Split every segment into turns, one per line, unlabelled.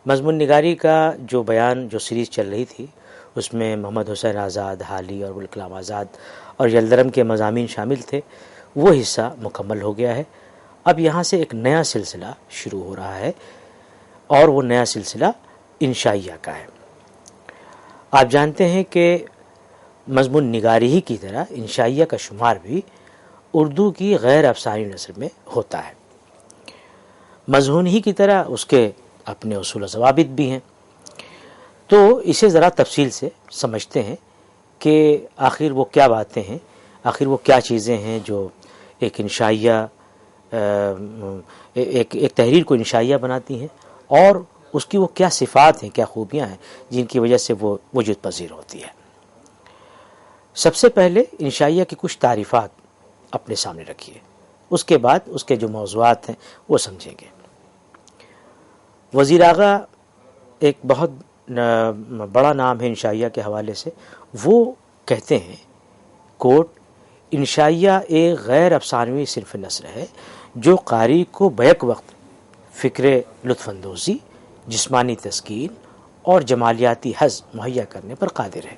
مضمون نگاری کا جو بیان جو سیریز چل رہی تھی اس میں محمد حسین آزاد، حالی اور ابوالکلام آزاد اور یلدرم کے مضامین شامل تھے، وہ حصہ مکمل ہو گیا ہے۔ اب یہاں سے ایک نیا سلسلہ شروع ہو رہا ہے اور وہ نیا سلسلہ انشائیہ کا ہے۔ آپ جانتے ہیں کہ مضمون نگاری ہی کی طرح انشائیہ کا شمار بھی اردو کی غیر افسانوی نثر میں ہوتا ہے۔ مضمون ہی کی طرح اس کے اپنے اصول و ضوابط بھی ہیں، تو اسے ذرا تفصیل سے سمجھتے ہیں کہ آخر وہ کیا باتیں ہیں، آخر وہ کیا چیزیں ہیں جو ایک انشائیہ ایک تحریر کو انشائیہ بناتی ہیں، اور اس کی وہ کیا صفات ہیں، کیا خوبیاں ہیں جن کی وجہ سے وہ وجود پذیر ہوتی ہے۔ سب سے پہلے انشائیہ کی کچھ تعریفات اپنے سامنے رکھیے، اس کے بعد اس کے جو موضوعات ہیں وہ سمجھیں گے۔ وزیر آغا ایک بہت بڑا نام ہے انشائیہ کے حوالے سے۔ وہ کہتے ہیں کوٹ، انشائیہ ایک غیر افسانوی صنف نثر ہے جو قاری کو بیک وقت فکر لطف اندوزی، جسمانی تسکین اور جمالیاتی حظ مہیا کرنے پر قادر ہے۔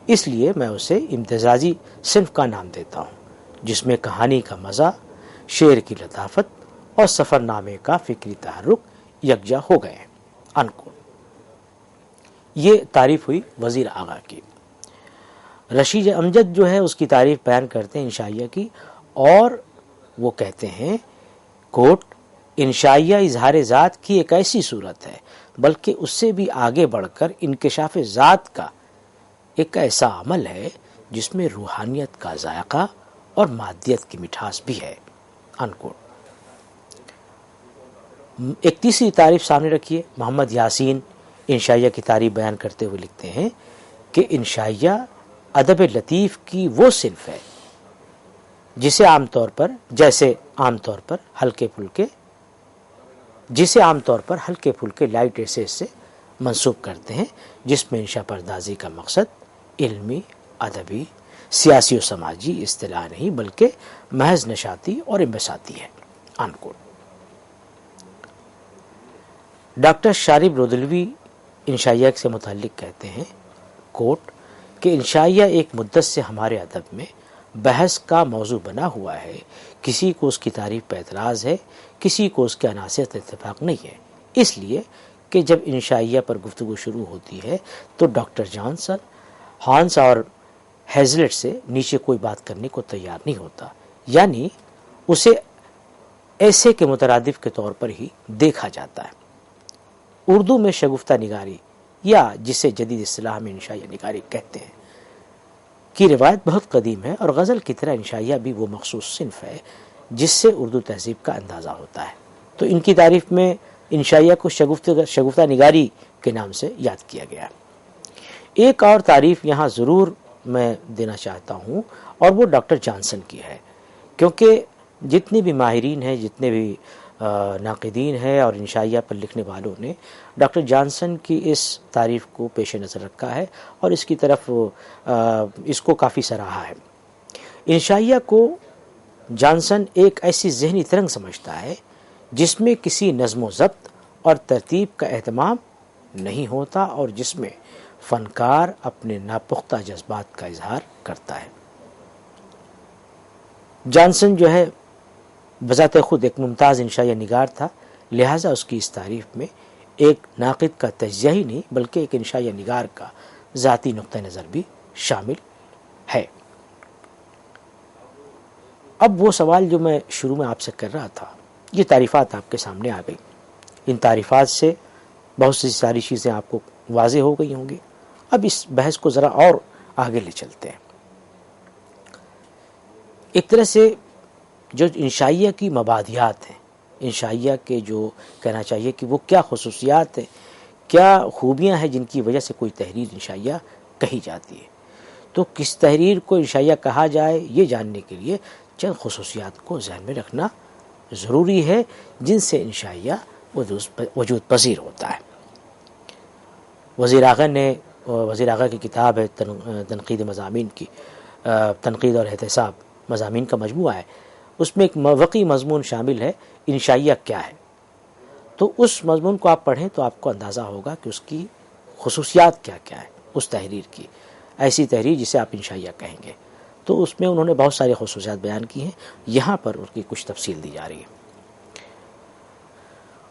اس لیے میں اسے امتزاجی صنف کا نام دیتا ہوں، جس میں کہانی کا مزہ، شعر کی لطافت اور سفر نامے کا فکری تحرک یکجا ہو گئے ہیں۔ انکو یہ تعریف ہوئی وزیر آغا کی۔ رشید امجد جو ہے اس کی تعریف بیان کرتے ہیں انشائیہ کی، اور وہ کہتے ہیں کوٹ، انشائیہ اظہار ذات کی ایک ایسی صورت ہے، بلکہ اس سے بھی آگے بڑھ کر انکشاف ذات کا ایک ایسا عمل ہے جس میں روحانیت کا ذائقہ اور مادیت کی مٹھاس بھی ہے۔ انکوٹ۔ ایک تیسری تعریف سامنے رکھیے، محمد یاسین انشائیہ کی تعریف بیان کرتے ہوئے لکھتے ہیں کہ انشائیہ ادب لطیف کی وہ صنف ہے جسے عام طور پر ہلکے پھلکے لائٹ ایسے سے منسوب کرتے ہیں، جس میں انشا پردازی کا مقصد علمی، ادبی، سیاسی و سماجی اصطلاح نہیں بلکہ محض نشاطی اور انبساطی ہے۔ انکوٹ۔ ڈاکٹر شارب رودلوی انشائیہ سے متعلق کہتے ہیں کوٹ کہ انشائیہ ایک مدت سے ہمارے ادب میں بحث کا موضوع بنا ہوا ہے، کسی کو اس کی تعریف پہ اعتراض ہے، کسی کو اس کے عناصر سے اتفاق نہیں ہے، اس لیے کہ جب انشائیہ پر گفتگو شروع ہوتی ہے تو ڈاکٹر جانسن، ہانس اور ہیزلٹ سے نیچے کوئی بات کرنے کو تیار نہیں ہوتا، یعنی اسے ایسے کے مترادف کے طور پر ہی دیکھا جاتا ہے۔ اردو میں شگفتہ نگاری، یا جسے جدید اصطلاح میں انشائیہ نگاری کہتے ہیں، کی روایت بہت قدیم ہے، اور غزل کی طرح انشائیہ بھی وہ مخصوص صنف ہے جس سے اردو تہذیب کا اندازہ ہوتا ہے۔ تو ان کی تعریف میں انشائیہ کو شگفتہ نگاری کے نام سے یاد کیا گیا۔ ایک اور تعریف یہاں ضرور میں دینا چاہتا ہوں، اور وہ ڈاکٹر جانسن کی ہے، کیونکہ جتنے بھی ماہرین ہیں، جتنے بھی ناقدین ہیں اور انشائیہ پر لکھنے والوں نے ڈاکٹر جانسن کی اس تعریف کو پیش نظر رکھا ہے اور اس کی طرف اس کو کافی سراہا ہے۔ انشائیہ کو جانسن ایک ایسی ذہنی ترنگ سمجھتا ہے جس میں کسی نظم و ضبط اور ترتیب کا اہتمام نہیں ہوتا، اور جس میں فنکار اپنے ناپختہ جذبات کا اظہار کرتا ہے۔ جانسن جو ہے بذات خود ایک ممتاز انشائیہ نگار تھا، لہٰذا اس کی اس تعریف میں ایک ناقد کا تجزیہ ہی نہیں بلکہ ایک انشائیہ نگار کا ذاتی نقطہ نظر بھی شامل ہے۔ اب وہ سوال جو میں شروع میں آپ سے کر رہا تھا، یہ تعریفات آپ کے سامنے آ گئی، ان تعریفات سے بہت سی ساری چیزیں آپ کو واضح ہو گئی ہوں گی۔ اب اس بحث کو ذرا اور آگے لے چلتے ہیں۔ ایک طرح سے جو انشائیہ کی مبادیات ہیں، انشائیہ کے جو کہنا چاہیے کہ وہ کیا خصوصیات ہیں، کیا خوبیاں ہیں جن کی وجہ سے کوئی تحریر انشائیہ کہی جاتی ہے، تو کس تحریر کو انشائیہ کہا جائے یہ جاننے کے لیے چند خصوصیات کو ذہن میں رکھنا ضروری ہے جن سے انشائیہ وجود پذیر ہوتا ہے۔ وزیر اعظم کی کتاب ہے تنقید مضامین کی، تنقید اور احتساب مضامین کا مجموعہ ہے، اس میں ایک وقی مضمون شامل ہے انشائیہ کیا ہے۔ تو تو اس مضمون کو آپ پڑھیں تو آپ کو اندازہ ہوگا کہ اس کی خصوصیات کیا کیا ہے اس تحریر کی، ایسی تحریر جسے آپ انشائیہ کہیں گے۔ تو اس میں انہوں نے بہت ساری خصوصیات بیان کی ہیں، یہاں پر اس کی کچھ تفصیل دی جا رہی ہے۔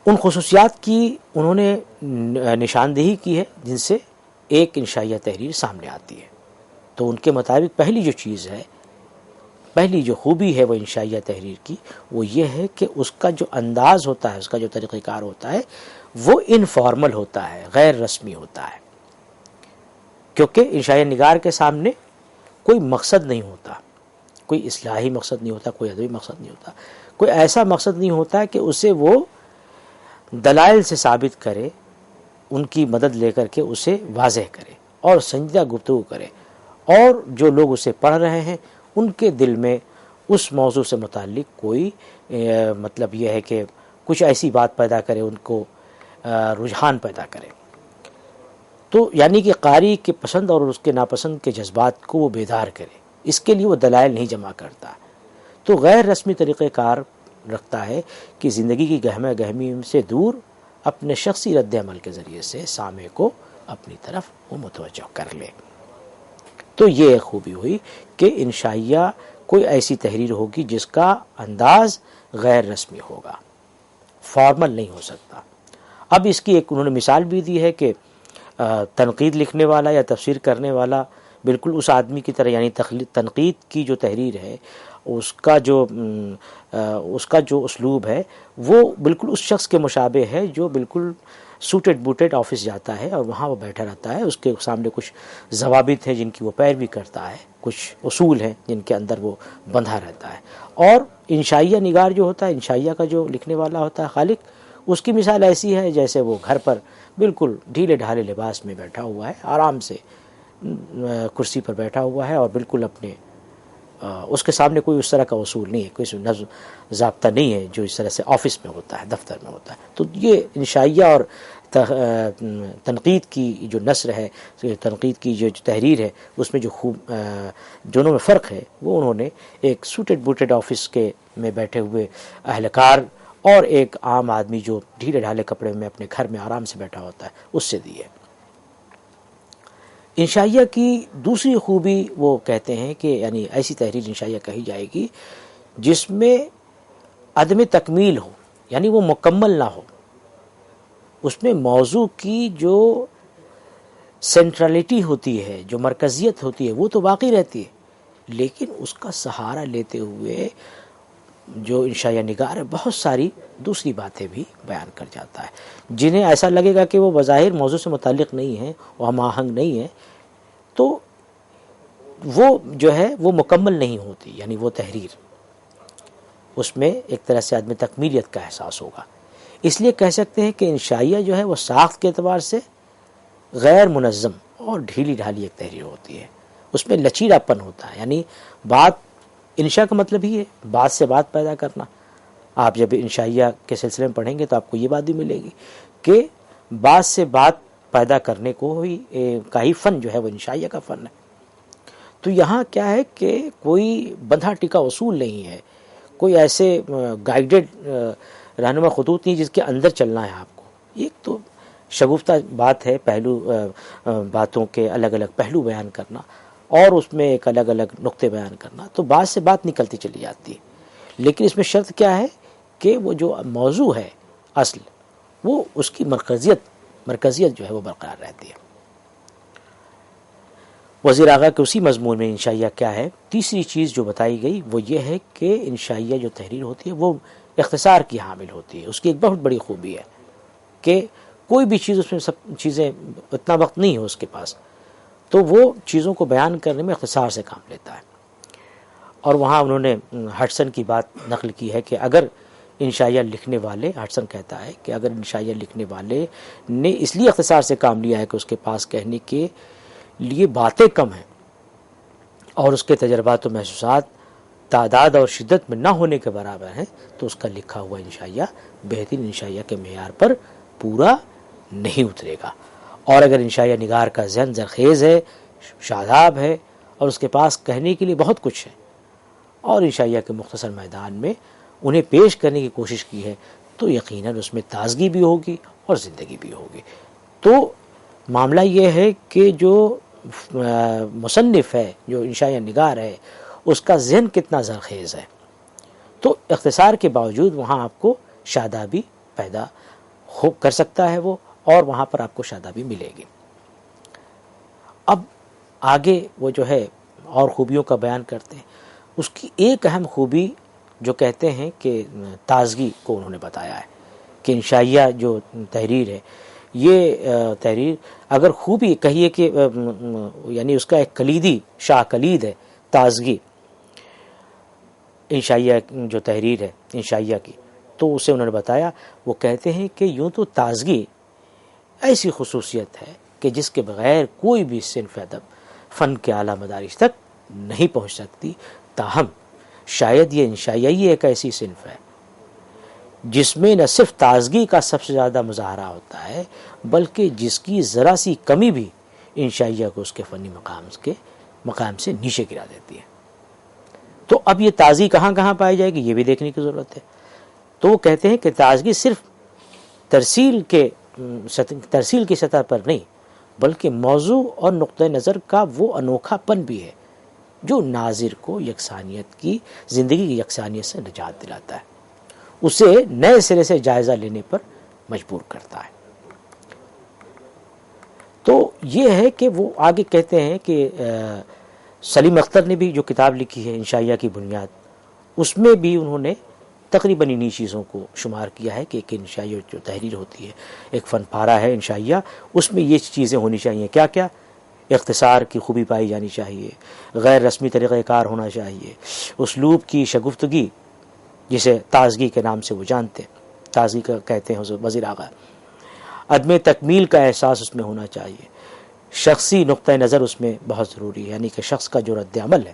ان خصوصیات کی انہوں نے نشاندہی کی ہے جن سے ایک انشائیہ تحریر سامنے آتی ہے۔ تو ان کے مطابق پہلی جو چیز ہے، پہلی جو خوبی ہے وہ انشائیہ تحریر کی، وہ یہ ہے کہ اس کا جو انداز ہوتا ہے، اس کا جو طریقہ کار ہوتا ہے، وہ انفارمل ہوتا ہے، غیر رسمی ہوتا ہے۔ کیونکہ انشائیہ نگار کے سامنے کوئی مقصد نہیں ہوتا، کوئی اصلاحی مقصد نہیں ہوتا، کوئی ادبی مقصد نہیں ہوتا، کوئی ایسا مقصد نہیں ہوتا کہ اسے وہ دلائل سے ثابت کرے، ان کی مدد لے کر کے اسے واضح کرے اور سنجیدہ گفتگو کرے، اور جو لوگ اسے پڑھ رہے ہیں ان کے دل میں اس موضوع سے متعلق کوئی مطلب یہ ہے کہ کچھ ایسی بات پیدا کرے، ان کو رجحان پیدا کرے۔ تو یعنی کہ قاری کے پسند اور اس کے ناپسند کے جذبات کو وہ بیدار کرے، اس کے لیے وہ دلائل نہیں جمع کرتا، تو غیر رسمی طریقہ کار رکھتا ہے کہ زندگی کی گہمہ گہمی سے دور اپنے شخصی رد عمل کے ذریعے سے سامع کو اپنی طرف وہ متوجہ کر لے۔ تو یہ خوبی ہوئی کہ انشائیہ کوئی ایسی تحریر ہوگی جس کا انداز غیر رسمی ہوگا، فارمل نہیں ہو سکتا۔ اب اس کی ایک انہوں نے مثال بھی دی ہے کہ تنقید لکھنے والا یا تفسیر کرنے والا بالکل اس آدمی کی طرح، یعنی تنقید کی جو تحریر ہے اس کا جو اسلوب ہے وہ بالکل اس شخص کے مشابہ ہے جو بالکل سوٹڈ بوٹڈ آفس جاتا ہے اور وہاں وہ بیٹھا رہتا ہے، اس کے سامنے کچھ ضوابط ہیں جن کی وہ پیروی کرتا ہے، کچھ اصول ہیں جن کے اندر وہ بندھا رہتا ہے۔ اور انشائیہ نگار جو ہوتا ہے، انشائیہ کا جو لکھنے والا ہوتا ہے خالق، اس کی مثال ایسی ہے جیسے وہ گھر پر بالکل ڈھیلے ڈھالے لباس میں بیٹھا ہوا ہے، آرام سے کرسی پر بیٹھا ہوا ہے، اور بالکل اپنے اس کے سامنے کوئی اس طرح کا اصول نہیں ہے، کوئی نظم ضابطہ نہیں ہے جو اس طرح سے آفس میں ہوتا ہے، دفتر میں ہوتا ہے۔ تو یہ انشائیہ اور تنقید کی جو نثر ہے، تنقید کی جو تحریر ہے، اس میں جو خوب دونوں میں فرق ہے وہ انہوں نے ایک سوٹڈ بوٹڈ آفس کے میں بیٹھے ہوئے اہلکار اور ایک عام آدمی جو ڈھیلے ڈھالے کپڑے میں اپنے گھر میں آرام سے بیٹھا ہوتا ہے اس سے دی ہے۔ انشائیہ کی دوسری خوبی وہ کہتے ہیں کہ یعنی ایسی تحریر انشائیہ کہی جائے گی جس میں عدم تکمیل ہو، یعنی وہ مکمل نہ ہو، اس میں موضوع کی جو سینٹرلٹی ہوتی ہے، جو مرکزیت ہوتی ہے وہ تو باقی رہتی ہے، لیکن اس کا سہارا لیتے ہوئے جو انشائیہ نگار ہے بہت ساری دوسری باتیں بھی بیان کر جاتا ہے جنہیں ایسا لگے گا کہ وہ بظاہر موضوع سے متعلق نہیں ہیں، وہ ہم آہنگ نہیں ہیں، تو وہ جو ہے وہ مکمل نہیں ہوتی، یعنی وہ تحریر اس میں ایک طرح سے عدم تکمیلیت کا احساس ہوگا۔ اس لیے کہہ سکتے ہیں کہ انشائیہ جو ہے وہ ساخت کے اعتبار سے غیر منظم اور ڈھیلی ڈھالی ایک تحریر ہوتی ہے، اس میں لچیلا پن ہوتا ہے، یعنی بات انشاء کا مطلب ہی ہے بات سے بات پیدا کرنا۔ آپ جب انشائیہ کے سلسلے میں پڑھیں گے تو آپ کو یہ بات بھی ملے گی کہ بات سے بات پیدا کرنے کو ہی فن جو ہے وہ انشائیہ کا فن ہے۔ تو یہاں کیا ہے کہ کوئی بندھا ٹکا اصول نہیں ہے، کوئی ایسے گائیڈڈ رہنما خطوط نہیں جس کے اندر چلنا ہے آپ کو۔ ایک تو شگفتہ بات ہے، پہلو باتوں کے الگ الگ پہلو بیان کرنا اور اس میں ایک الگ الگ نقطے بیان کرنا، تو بات سے بات نکلتی چلی جاتی ہے، لیکن اس میں شرط کیا ہے کہ وہ جو موضوع ہے اصل، وہ اس کی مرکزیت جو ہے وہ برقرار رہتی ہے۔ وزیر اعلیٰ کے اسی مضمون میں انشائیہ کیا ہے، تیسری چیز جو بتائی گئی وہ یہ ہے کہ انشائیہ جو تحریر ہوتی ہے وہ اختصار کی حامل ہوتی ہے۔ اس کی ایک بہت بڑی خوبی ہے کہ کوئی بھی چیز اس میں سب چیزیں اتنا وقت نہیں ہے اس کے پاس، تو وہ چیزوں کو بیان کرنے میں اختصار سے کام لیتا ہے۔ اور وہاں انہوں نے ہڈسن کی بات نقل کی ہے کہ اگر انشائیہ لکھنے والے، ہڈسن کہتا ہے کہ اگر انشائیہ لکھنے والے نے اس لیے اختصار سے کام لیا ہے کہ اس کے پاس کہنے کے لیے باتیں کم ہیں اور اس کے تجربات و محسوسات تعداد اور شدت میں نہ ہونے کے برابر ہیں، تو اس کا لکھا ہوا انشائیہ بہترین انشائیہ کے معیار پر پورا نہیں اترے گا۔ اور اگر انشائیہ نگار کا ذہن زرخیز ہے، شاداب ہے اور اس کے پاس کہنے کے لیے بہت کچھ ہے اور انشائیہ کے مختصر میدان میں انہیں پیش کرنے کی کوشش کی ہے، تو یقیناً اس میں تازگی بھی ہوگی اور زندگی بھی ہوگی۔ تو معاملہ یہ ہے کہ جو مصنف ہے، جو انشائیہ نگار ہے، اس کا ذہن کتنا زرخیز ہے، تو اختصار کے باوجود وہاں آپ کو شادابی پیدا کر سکتا ہے وہ، اور وہاں پر آپ کو شادابی ملے گی۔ اب آگے وہ جو ہے اور خوبیوں کا بیان کرتے ہیں۔ اس کی ایک اہم خوبی جو کہتے ہیں کہ تازگی کو انہوں نے بتایا ہے کہ انشائیہ جو تحریر ہے، یہ تحریر اگر خوبی کہیے کہ یعنی اس کا ایک کلیدی شاہ کلید ہے تازگی، انشائیہ جو تحریر ہے انشائیہ کی، تو اسے انہوں نے بتایا۔ وہ کہتے ہیں کہ یوں تو تازگی ایسی خصوصیت ہے کہ جس کے بغیر کوئی بھی صنف ادب فن کے اعلیٰ مدارج تک نہیں پہنچ سکتی، تاہم شاید یہ انشائیہ ہی ایک ایسی صنف ہے جس میں نہ صرف تازگی کا سب سے زیادہ مظاہرہ ہوتا ہے، بلکہ جس کی ذرا سی کمی بھی انشائیہ کو اس کے فنی مقام سے نیچے گرا دیتی ہے۔ تو اب یہ تازگی کہاں کہاں پائی جائے گی، یہ بھی دیکھنے کی ضرورت ہے۔ تو وہ کہتے ہیں کہ تازگی صرف ترسیل کی سطح پر نہیں، بلکہ موضوع اور نقطہ نظر کا وہ انوکھا پن بھی ہے جو ناظر کو یکسانیت کی زندگی کی یکسانیت سے نجات دلاتا ہے، اسے نئے سرے سے جائزہ لینے پر مجبور کرتا ہے۔ تو یہ ہے کہ وہ آگے کہتے ہیں کہ سلیم اختر نے بھی جو کتاب لکھی ہے انشائیہ کی بنیاد، اس میں بھی انہوں نے تقریباً انہی چیزوں کو شمار کیا ہے کہ ایک انشائیہ جو تحریر ہوتی ہے، ایک فن پارہ ہے انشائیہ، اس میں یہ چیزیں ہونی چاہیے۔ کیا کیا؟ اختصار کی خوبی پائی جانی چاہیے، غیر رسمی طریقہ کار ہونا چاہیے، اسلوب کی شگفتگی جسے تازگی کے نام سے وہ جانتے ہیں، تازگی کا کہتے ہیں وزیر آغا، عدم تکمیل کا احساس اس میں ہونا چاہیے، شخصی نقطہ نظر اس میں بہت ضروری ہے، یعنی کہ شخص کا جو رد عمل ہے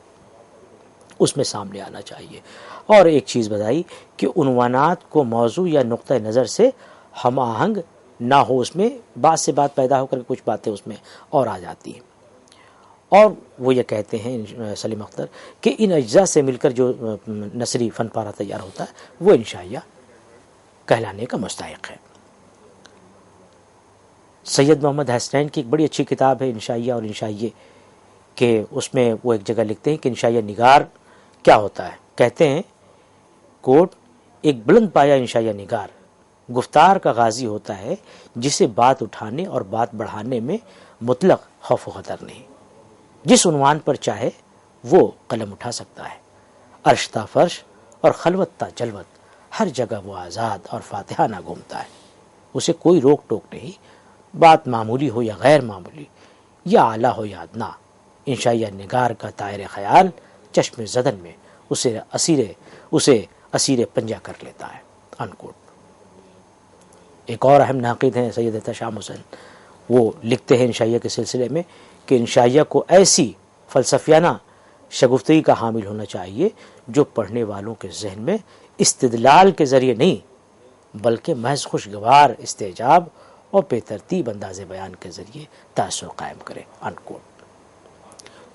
اس میں سامنے آنا چاہیے۔ اور ایک چیز بتائی کہ عنوانات کو موضوع یا نقطہ نظر سے ہم آہنگ نہ ہو، اس میں بات سے بات پیدا ہو کر کچھ باتیں اس میں اور آ جاتی ہیں۔ اور وہ یہ کہتے ہیں سلیم اختر کہ ان اجزاء سے مل کر جو نثری فن پارہ تیار ہوتا ہے وہ انشائیہ کہلانے کا مستحق ہے۔ سید محمد حسنین کی ایک بڑی اچھی کتاب ہے انشائیہ اور انشائیے، کہ اس میں وہ ایک جگہ لکھتے ہیں کہ انشائیہ نگار کیا ہوتا ہے۔ کہتے ہیں کوٹ، ایک بلند پایا انشائیہ نگار گفتار کا غازی ہوتا ہے جسے بات اٹھانے اور بات بڑھانے میں مطلق خوف و خطر نہیں، جس عنوان پر چاہے وہ قلم اٹھا سکتا ہے، عرش تا فرش اور خلوت تا جلوت، ہر جگہ وہ آزاد اور فاتحانہ گھومتا ہے، اسے کوئی روک ٹوک نہیں، بات معمولی ہو یا غیر معمولی، یا اعلیٰ ہو یا ادنا، انشائیہ نگار کا طائر خیال چشم زدن میں اسے اسیر پنجہ کر لیتا ہے۔ انکوٹ۔ ایک اور اہم ناقد ہیں سید احتشام حسین، وہ لکھتے ہیں انشائیہ کے سلسلے میں کہ انشائیہ کو ایسی فلسفیانہ شگفتگی کا حامل ہونا چاہیے جو پڑھنے والوں کے ذہن میں استدلال کے ذریعے نہیں بلکہ محض خوشگوار استعجاب اور بے ترتیب انداز بیان کے ذریعے تاثر قائم کرے۔ انکوٹ۔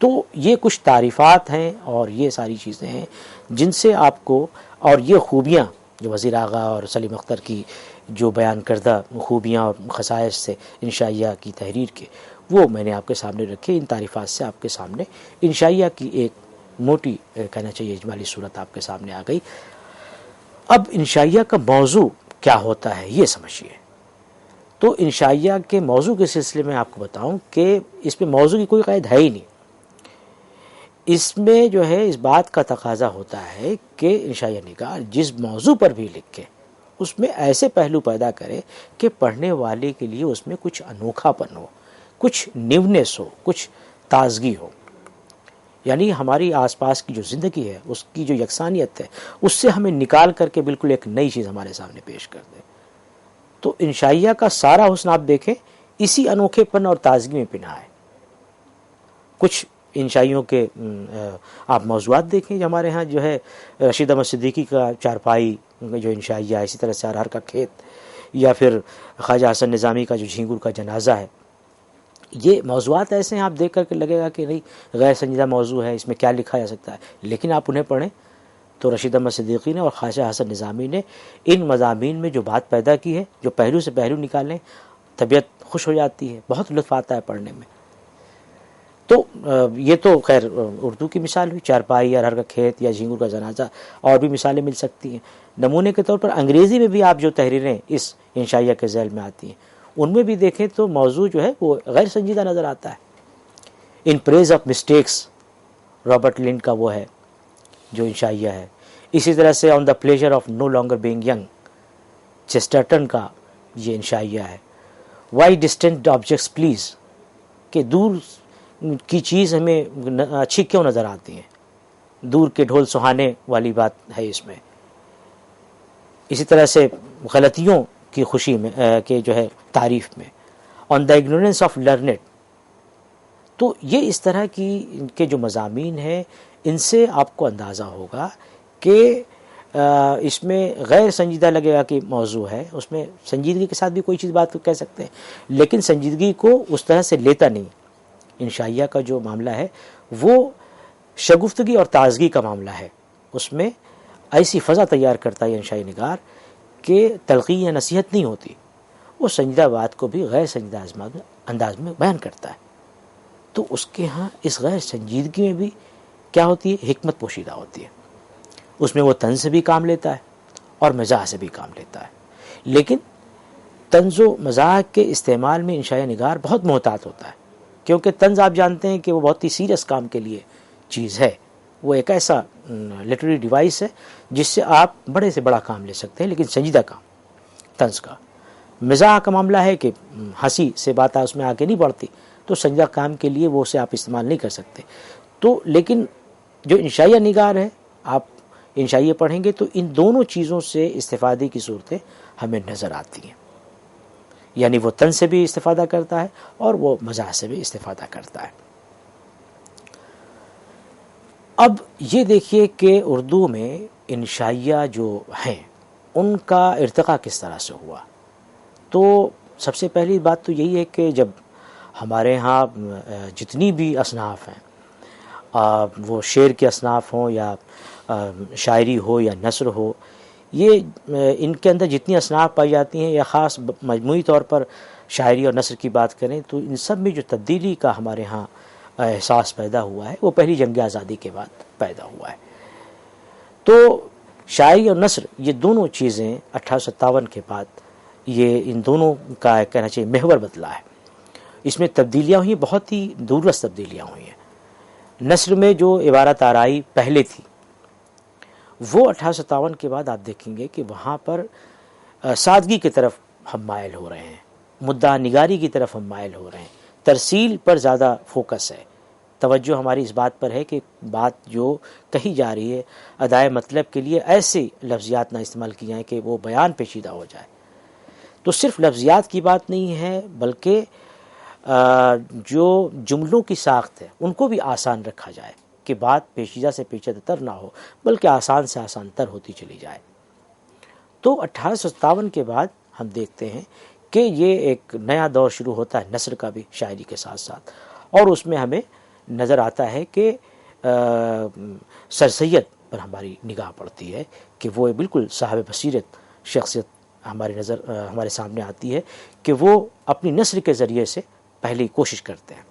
تو یہ کچھ تعریفات ہیں اور یہ ساری چیزیں ہیں جن سے آپ کو، اور یہ خوبیاں جو وزیر آغا اور سلیم اختر کی جو بیان کردہ خوبیاں اور خصائص سے انشائیہ کی تحریر کے، وہ میں نے آپ کے سامنے رکھے۔ ان تعریفات سے آپ کے سامنے انشائیہ کی ایک موٹی کہنا چاہیے اجمالی صورت آپ کے سامنے آ گئی۔ اب انشائیہ کا موضوع کیا ہوتا ہے یہ سمجھیے۔ تو انشائیہ کے موضوع کے سلسلے میں آپ کو بتاؤں کہ اس میں موضوع کی کوئی قید ہے ہی نہیں۔ اس میں جو ہے اس بات کا تقاضا ہوتا ہے کہ انشائیہ نگار جس موضوع پر بھی لکھے اس میں ایسے پہلو پیدا کرے کہ پڑھنے والے کے لیے اس میں کچھ انوکھا پن ہو، کچھ نیونیس ہو، کچھ تازگی ہو، یعنی ہماری آس پاس کی جو زندگی ہے اس کی جو یکسانیت ہے اس سے ہمیں نکال کر کے بالکل ایک نئی چیز ہمارے سامنے پیش کر دے۔ تو انشائیہ کا سارا حسن آپ دیکھیں اسی انوکھے پن اور تازگی میں پنہا ہے۔ کچھ انشائیوں کے آپ موضوعات دیکھیں، ہمارے ہاں جو ہے رشید احمد صدیقی کا چارپائی جو انشائیہ ہے، اسی طرح سے ارہر کا کھیت، یا پھر خواجہ حسن نظامی کا جو جھینگور کا جنازہ ہے، یہ موضوعات ایسے ہیں آپ دیکھ کر کے لگے گا کہ نہیں غیر سنجیدہ موضوع ہے، اس میں کیا لکھا جا سکتا ہے، لیکن آپ انہیں پڑھیں تو رشید احمد صدیقی نے اور خواجہ حسن نظامی نے ان مضامین میں جو بات پیدا کی ہے، جو پہلو سے پہلو نکالیں، طبیعت خوش ہو جاتی ہے، بہت لطف آتا ہے پڑھنے میں۔ تو یہ تو خیر اردو کی مثال ہوئی، چارپائی، ارہر کا کھیت یا جھینگور کا جنازہ، اور بھی مثالیں مل سکتی ہیں۔ نمونے کے طور پر انگریزی میں بھی آپ جو تحریریں اس انشائیہ کے ذیل میں آتی ہیں ان میں بھی دیکھیں تو موضوع جو ہے وہ غیر سنجیدہ نظر آتا ہے۔ In praise of mistakes Robert Lynd کا وہ ہے جو انشائیہ ہے۔ اسی طرح سے on the pleasure of no longer being young Chesterton کا یہ انشائیہ ہے۔ وائی ڈسٹینٹ آبجیکٹس پلیز، کہ دور کی چیز ہمیں اچھی کیوں نظر آتی ہیں، دور کے ڈھول سہانے والی بات ہے اس میں۔ اسی طرح سے غلطیوں کی خوشی میں کہ جو ہے تعریف میں، آن دا اگنورینس آف لرنڈ۔ تو یہ اس طرح کی ان کے جو مضامین ہیں ان سے آپ کو اندازہ ہوگا کہ اس میں غیر سنجیدہ لگے گا کہ موضوع ہے، اس میں سنجیدگی کے ساتھ بھی کوئی چیز بات کہہ سکتے ہیں، لیکن سنجیدگی کو اس طرح سے لیتا نہیں۔ انشائیہ کا جو معاملہ ہے وہ شگفتگی اور تازگی کا معاملہ ہے، اس میں ایسی فضا تیار کرتا ہے انشائی نگار کہ تلقین یا نصیحت نہیں ہوتی، وہ سنجیدہ بات کو بھی غیر سنجیدہ انداز میں بیان کرتا ہے۔ تو اس کے ہاں اس غیر سنجیدگی میں بھی کیا ہوتی ہے، حکمت پوشیدہ ہوتی ہے، اس میں وہ طنز سے بھی کام لیتا ہے اور مزاح سے بھی کام لیتا ہے۔ لیکن طنز و مزاح کے استعمال میں انشائی نگار بہت محتاط ہوتا ہے، کیونکہ طنز آپ جانتے ہیں کہ وہ بہت ہی سیریس کام کے لیے چیز ہے، وہ ایک ایسا لٹریری ڈیوائس ہے جس سے آپ بڑے سے بڑا کام لے سکتے ہیں، لیکن سنجیدہ کام طنز کا۔ مزاح کا معاملہ ہے کہ ہنسی سے بات اس میں آگے نہیں بڑھتی، تو سنجیدہ کام کے لیے وہ اسے آپ استعمال نہیں کر سکتے۔ تو لیکن جو انشائیہ نگار ہے، آپ انشائیہ پڑھیں گے تو ان دونوں چیزوں سے استفادے کی صورتیں ہمیں نظر آتی ہیں، یعنی وہ طنز سے بھی استفادہ کرتا ہے اور وہ مزاح سے بھی استفادہ کرتا ہے۔ اب یہ دیکھیے کہ اردو میں انشائیہ جو ہیں ان کا ارتقاء کس طرح سے ہوا۔ تو سب سے پہلی بات تو یہی ہے کہ جب ہمارے ہاں جتنی بھی اصناف ہیں، وہ شعر کے اصناف ہوں یا شاعری ہو یا نثر ہو، یہ ان کے اندر جتنی اصناف پائی جاتی ہیں یا خاص مجموعی طور پر شاعری اور نثر کی بات کریں تو ان سب میں جو تبدیلی کا ہمارے ہاں احساس پیدا ہوا ہے وہ پہلی جنگ آزادی کے بعد پیدا ہوا ہے۔ تو شاعری اور نثر یہ دونوں چیزیں 1857 کے بعد یہ ان دونوں کا کہنا چاہیے محور بدلا ہے، اس میں تبدیلیاں ہوئی، بہت ہی دوررس تبدیلیاں ہوئی ہیں۔ نثر میں جو عبارت آرائی پہلے تھی وہ 1857 کے بعد آپ دیکھیں گے کہ وہاں پر سادگی کی طرف ہم مائل ہو رہے ہیں، مدعا نگاری کی طرف ہم مائل ہو رہے ہیں، ترسیل پر زیادہ فوکس ہے، توجہ ہماری اس بات پر ہے کہ بات جو کہی جا رہی ہے ادائے مطلب کے لیے ایسے لفظیات نہ استعمال کی جائیں کہ وہ بیان پیچیدہ ہو جائے۔ تو صرف لفظیات کی بات نہیں ہے بلکہ جو جملوں کی ساخت ہے ان کو بھی آسان رکھا جائے کہ بات پیچیدہ سے پیچیدہ تر نہ ہو بلکہ آسان سے آسان تر ہوتی چلی جائے۔ تو 1857 کے بعد ہم دیکھتے ہیں کہ یہ ایک نیا دور شروع ہوتا ہے نثر کا بھی شاعری کے ساتھ ساتھ، اور اس میں ہمیں نظر آتا ہے کہ سر سید پر ہماری نگاہ پڑتی ہے کہ وہ بالکل صاحب بصیرت شخصیت ہمارے سامنے آتی ہے کہ وہ اپنی نثر کے ذریعے سے پہلی کوشش کرتے ہیں۔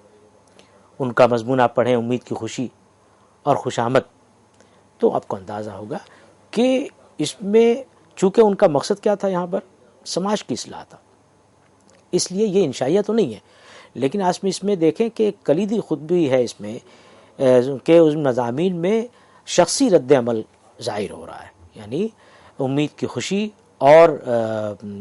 ان کا مضمون آپ پڑھیں امید کی خوشی اور خوشامد، تو آپ کو اندازہ ہوگا کہ اس میں چونکہ ان کا مقصد کیا تھا، یہاں پر سماج کی اصلاح تھا، اس لیے یہ انشائیہ تو نہیں ہے، لیکن آج میں اس میں دیکھیں کہ ایک کلیدی خطبی ہے اس میں کہ اس مضامین میں شخصی رد عمل ظاہر ہو رہا ہے، یعنی امید کی خوشی اور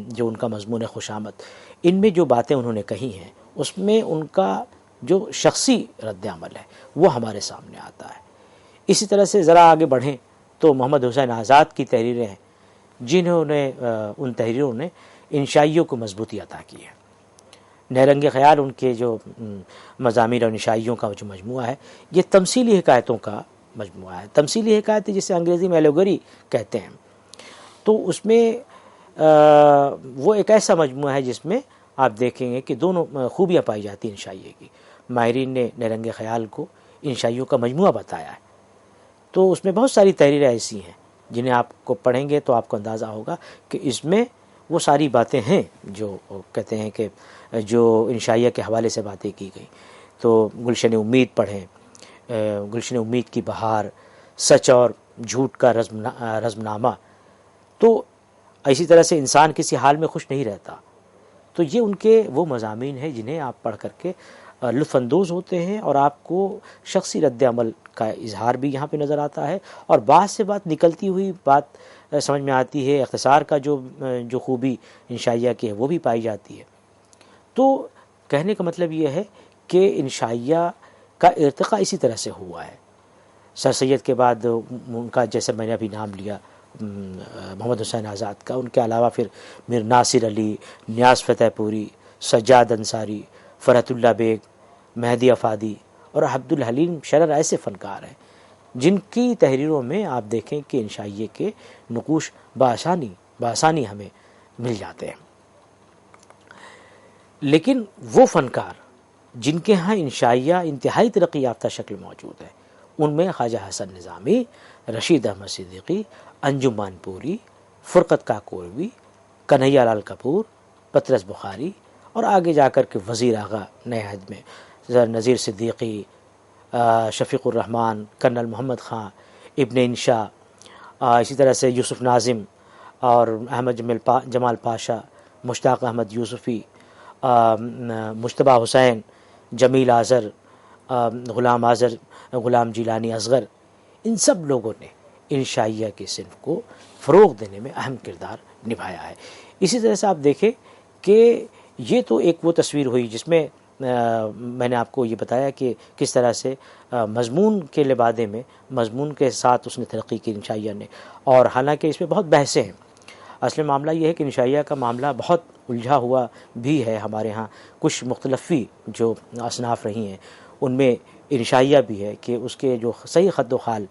جو ان کا مضمون خوشامد، ان میں جو باتیں انہوں نے کہی ہیں اس میں ان کا جو شخصی رد عمل ہے وہ ہمارے سامنے آتا ہے۔ اسی طرح سے ذرا آگے بڑھیں تو محمد حسین آزاد کی تحریریں ہیں جنہوں نے ان تحریروں نے انشائیوں کو مضبوطی عطا کی ہے۔ نیرنگ خیال ان کے جو مضامین اور انشائیوں کا جو مجموعہ ہے یہ تمثیلی حکایتوں کا مجموعہ ہے۔ تمثیلی حکایتیں جسے انگریزی میں ایلیگوری کہتے ہیں، تو اس میں وہ ایک ایسا مجموعہ ہے جس میں آپ دیکھیں گے کہ دونوں خوبیاں پائی جاتی ہیں انشائیے کی۔ ماہرین نے نیرنگ خیال کو انشائیوں کا مجموعہ بتایا ہے، تو اس میں بہت ساری تحریریں ایسی ہیں جنہیں آپ کو پڑھیں گے تو آپ کو اندازہ ہوگا کہ اس میں وہ ساری باتیں ہیں جو کہتے ہیں کہ جو انشائیہ کے حوالے سے باتیں کی گئی. تو گلشن امید پڑھیں، گلشن امید کی بہار، سچ اور جھوٹ کا رزم نامہ. تو اسی طرح سے انسان کسی حال میں خوش نہیں رہتا. تو یہ ان کے وہ مضامین ہیں جنہیں آپ پڑھ کر کے لطف اندوز ہوتے ہیں، اور آپ کو شخصی رد عمل کا اظہار بھی یہاں پہ نظر آتا ہے، اور بات سے بات نکلتی ہوئی بات سمجھ میں آتی ہے. اختصار کا جو خوبی انشائیہ کی ہے وہ بھی پائی جاتی ہے. تو کہنے کا مطلب یہ ہے کہ انشائیہ کا ارتقاء اسی طرح سے ہوا ہے. سر سید کے بعد ان کا جیسے میں نے ابھی نام لیا محمد حسین آزاد کا، ان کے علاوہ پھر میر ناصر علی، نیاز فتح پوری، سجاد انصاری، فرحت اللہ بیگ، مہدی افادی اور عبد الحلیم شرر ایسے فنکار ہیں جن کی تحریروں میں آپ دیکھیں کہ انشائیے کے نقوش بآسانی ہمیں مل جاتے ہیں. لیکن وہ فنکار جن کے ہاں انشائیہ انتہائی ترقی یافتہ شکل موجود ہے، ان میں خواجہ حسن نظامی، رشید احمد صدیقی، انجم پوری، فرقت کاکوروی، کنہیا لال کپور، پطرس بخاری، اور آگے جا کر کے وزیر آغا نئے عہد میں نذیر صدیقی، شفیق الرحمن، کرنل محمد خان، ابن انشا، اسی طرح سے یوسف ناظم اور احمد جمال پاشا، مشتاق احمد یوسفی، مجتبیٰ حسین، جمیل آذر، غلام جیلانی اصغر. ان سب لوگوں نے انشائیہ کے صنف کو فروغ دینے میں اہم کردار نبھایا ہے. اسی طرح سے آپ دیکھیں کہ یہ تو ایک وہ تصویر ہوئی جس میں میں نے آپ کو یہ بتایا کہ کس طرح سے مضمون کے لبادے میں مضمون کے ساتھ اس نے ترقی کی انشائیہ نے. اور حالانکہ اس میں بہت بحثیں ہیں. اصل معاملہ یہ ہے کہ انشائیہ کا معاملہ بہت الجھا ہوا بھی ہے. ہمارے ہاں کچھ مختلفی جو اصناف رہی ہیں ان میں انشائیہ بھی ہے کہ اس کے جو صحیح خط و خال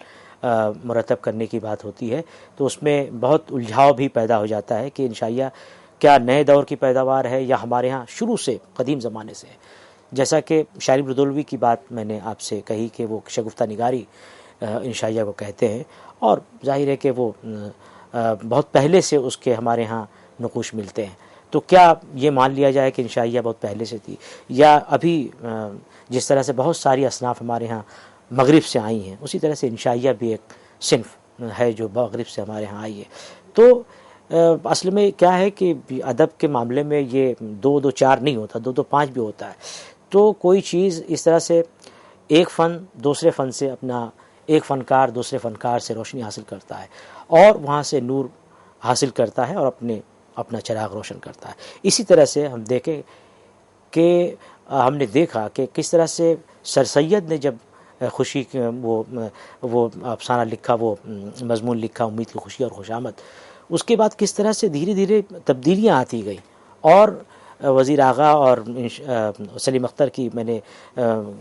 مرتب کرنے کی بات ہوتی ہے تو اس میں بہت الجھاؤ بھی پیدا ہو جاتا ہے کہ انشائیہ کیا نئے دور کی پیداوار ہے یا ہمارے ہاں شروع سے قدیم زمانے سے ہے. جیسا کہ شاعر رودولوی کی بات میں نے آپ سے کہی کہ وہ شگفتہ نگاری انشائیہ کو کہتے ہیں، اور ظاہر ہے کہ وہ بہت پہلے سے اس کے ہمارے ہاں نقوش ملتے ہیں. تو کیا یہ مان لیا جائے کہ انشائیہ بہت پہلے سے تھی، یا ابھی جس طرح سے بہت ساری اصناف ہمارے ہاں مغرب سے آئی ہیں اسی طرح سے انشائیہ بھی ایک صنف ہے جو مغرب سے ہمارے ہاں آئی ہے. تو اصل میں کیا ہے کہ ادب کے معاملے میں یہ دو دو چار نہیں ہوتا، دو دو پانچ بھی ہوتا ہے. تو کوئی چیز اس طرح سے ایک فن دوسرے فن سے اپنا، ایک فنکار دوسرے فنکار سے روشنی حاصل کرتا ہے اور وہاں سے نور حاصل کرتا ہے اور اپنا چراغ روشن کرتا ہے. اسی طرح سے ہم دیکھیں کہ ہم نے دیکھا کہ کس طرح سے سر سید نے جب خوشی وہ افسانہ لکھا، وہ مضمون لکھا امید کی خوشی اور خوشامد، اس کے بعد کس طرح سے دھیرے دھیرے تبدیلیاں آتی گئیں. اور وزیر آغا اور سلیم اختر کی میں نے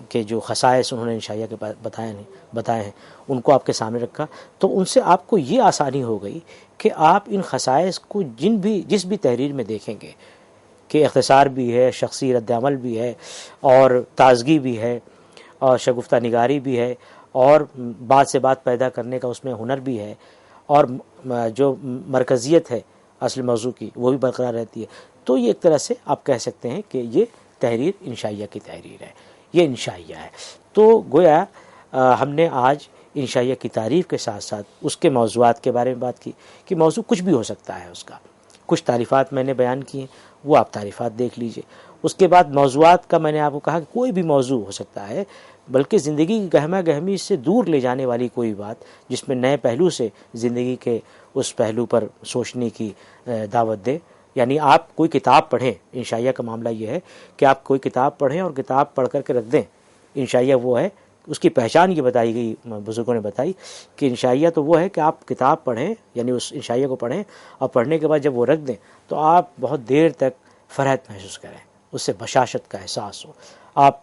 کہ جو خصائص انہوں نے انشائیہ کے بتائے ہیں ان کو آپ کے سامنے رکھا، تو ان سے آپ کو یہ آسانی ہو گئی کہ آپ ان خصائص کو جس بھی تحریر میں دیکھیں گے کہ اختصار بھی ہے، شخصی رد عمل بھی ہے، اور تازگی بھی ہے، اور شگفتہ نگاری بھی ہے، اور بات سے بات پیدا کرنے کا اس میں ہنر بھی ہے، اور جو مرکزیت ہے اصل موضوع کی وہ بھی برقرار رہتی ہے. تو یہ ایک طرح سے آپ کہہ سکتے ہیں کہ یہ تحریر انشائیہ کی تحریر ہے، یہ انشائیہ ہے. تو گویا ہم نے آج انشائیہ کی تعریف کے ساتھ ساتھ اس کے موضوعات کے بارے میں بات کی کہ موضوع کچھ بھی ہو سکتا ہے. اس کا کچھ تعریفات میں نے بیان کی ہیں، وہ آپ تعریفات دیکھ لیجئے. اس کے بعد موضوعات کا میں نے آپ کو کہا کہ کوئی بھی موضوع ہو سکتا ہے، بلکہ زندگی کی گہما گہمی سے دور لے جانے والی کوئی بات جس میں نئے پہلو سے زندگی کے اس پہلو پر سوچنے کی دعوت دے. یعنی آپ کوئی کتاب پڑھیں، انشائیہ کا معاملہ یہ ہے کہ آپ کوئی کتاب پڑھیں اور کتاب پڑھ کر کے رکھ دیں. انشائیہ وہ ہے، اس کی پہچان یہ بتائی گئی، بزرگوں نے بتائی کہ انشائیہ تو وہ ہے کہ آپ کتاب پڑھیں، یعنی اس انشائیہ کو پڑھیں، اور پڑھنے کے بعد جب وہ رکھ دیں تو آپ بہت دیر تک فرحت محسوس کریں، اس سے بشاشت کا احساس ہو، آپ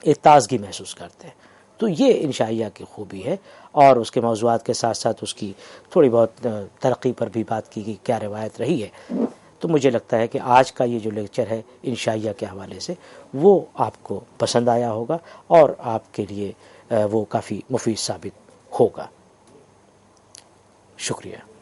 ایک تازگی محسوس کرتے ہیں. تو یہ انشائیہ کی خوبی ہے. اور اس کے موضوعات کے ساتھ ساتھ اس کی تھوڑی بہت ترقی پر بھی بات کی گئی، کیا روایت رہی ہے. تو مجھے لگتا ہے کہ آج کا یہ جو لیکچر ہے انشائیہ کے حوالے سے وہ آپ کو پسند آیا ہوگا اور آپ کے لیے وہ کافی مفید ثابت ہوگا. شکریہ.